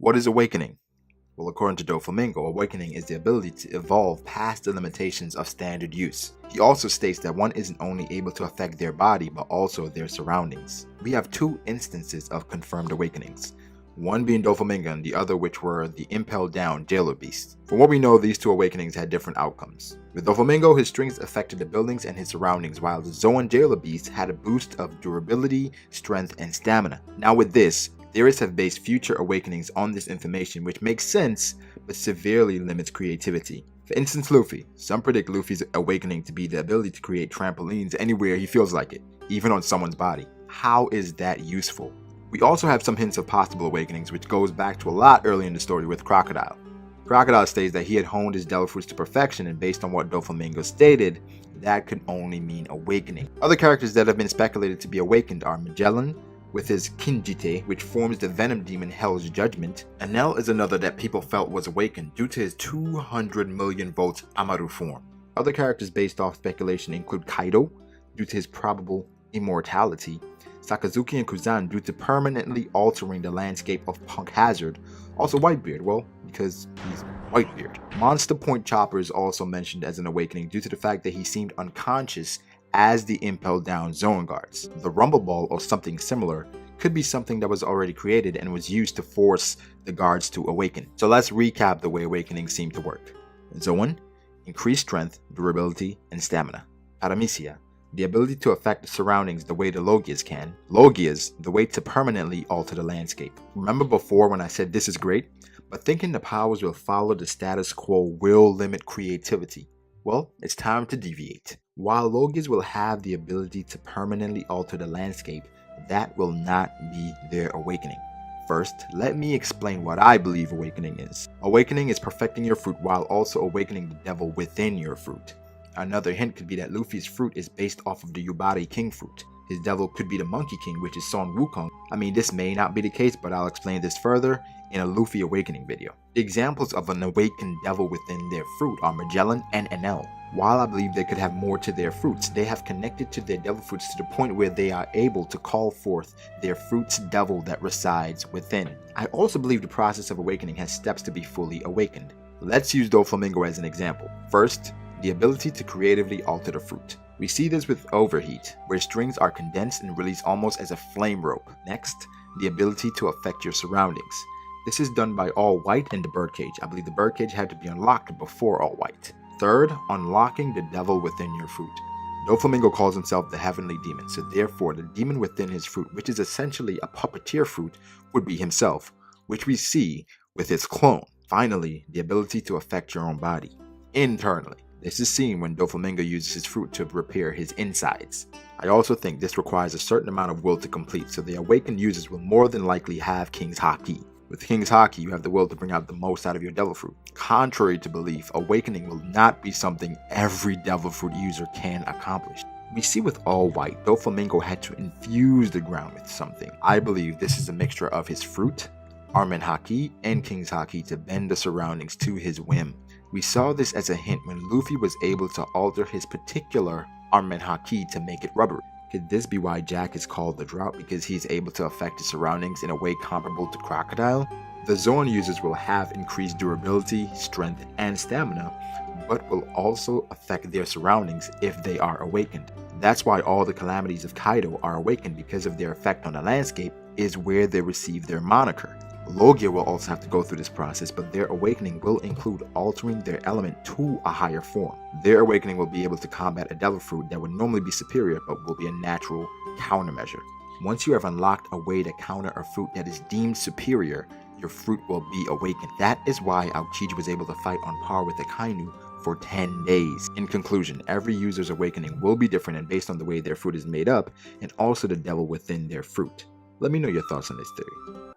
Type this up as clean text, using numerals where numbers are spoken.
What is awakening? Well, according to Doflamingo, awakening is the ability to evolve past the limitations of standard use. He also states that one isn't only able to affect their body, but also their surroundings. We have two instances of confirmed awakenings, one being Doflamingo and the other which were the impelled down jailer beasts. From what we know, these two awakenings had different outcomes. With Doflamingo, his strength affected the buildings and his surroundings, while the Zoan jailer beast had a boost of durability, strength, and stamina. Now with this, theorists have based future awakenings on this information, which makes sense, but severely limits creativity. For instance, Luffy. Some predict Luffy's awakening to be the ability to create trampolines anywhere he feels like it, even on someone's body. How is that useful? We also have some hints of possible awakenings, which goes back to a lot early in the story with Crocodile. Crocodile states that he had honed his devil fruits to perfection, and based on what Doflamingo stated, that could only mean awakening. Other characters that have been speculated to be awakened are Magellan, with his Kinjite, which forms the venom demon Hell's Judgment. Enel is another that people felt was awakened due to his 200 million volts Amaru form. Other characters based off speculation include Kaido, due to his probable immortality, Sakazuki and Kuzan due to permanently altering the landscape of Punk Hazard, also Whitebeard, well, because he's Whitebeard. Monster Point Chopper is also mentioned as an awakening due to the fact that he seemed unconscious as the impelled down Zoan guards. The Rumble Ball or something similar could be something that was already created and was used to force the guards to awaken. So let's recap the way awakenings seem to work. Zoan, increased strength, durability, and stamina. Paramecia, the ability to affect the surroundings the way the Logias can. Logias, the way to permanently alter the landscape. Remember before when I said this is great, but thinking the powers will follow the status quo will limit creativity. Well, it's time to deviate. While Logias will have the ability to permanently alter the landscape, that will not be their awakening. First, let me explain what I believe awakening is. Awakening is perfecting your fruit while also awakening the devil within your fruit. Another hint could be that Luffy's fruit is based off of the Yubari King fruit. His devil could be the Monkey King, which is Son Wukong. I mean, this may not be the case, but I'll explain this further in a Luffy awakening video. Examples of an awakened devil within their fruit are Magellan and Enel. While I believe they could have more to their fruits, they have connected to their devil fruits to the point where they are able to call forth their fruit's devil that resides within. I also believe the process of awakening has steps to be fully awakened. Let's use Doflamingo as an example. First, the ability to creatively alter the fruit. We see this with Overheat, where strings are condensed and released almost as a flame rope. Next, the ability to affect your surroundings. This is done by All White and the Birdcage. I believe the Birdcage had to be unlocked before All White. Third, unlocking the devil within your fruit. Doflamingo calls himself the Heavenly Demon, so therefore the demon within his fruit, which is essentially a puppeteer fruit, would be himself, which we see with his clone. Finally, the ability to affect your own body, internally. This is seen when Doflamingo uses his fruit to repair his insides. I also think this requires a certain amount of will to complete, so the awakened users will more than likely have King's Haki. With King's Haki, you have the will to bring out the most out of your devil fruit. Contrary to belief, awakening will not be something every devil fruit user can accomplish. We see with All White, Doflamingo had to infuse the ground with something. I believe this is a mixture of his fruit, Armen Haki, and King's Haki to bend the surroundings to his whim. We saw this as a hint when Luffy was able to alter his particular Armen Haki to make it rubbery. Could this be why Jack is called the Drought, because he's able to affect his surroundings in a way comparable to Crocodile? The Zoan users will have increased durability, strength, and stamina, but will also affect their surroundings if they are awakened. That's why all the calamities of Kaido are awakened, because of their effect on the landscape is where they receive their moniker. Logia will also have to go through this process, but their awakening will include altering their element to a higher form. Their awakening will be able to combat a devil fruit that would normally be superior, but will be a natural countermeasure. Once you have unlocked a way to counter a fruit that is deemed superior, your fruit will be awakened. That is why Aokiji was able to fight on par with the Kainu for 10 days. In conclusion, every user's awakening will be different and based on the way their fruit is made up, and also the devil within their fruit. Let me know your thoughts on this theory.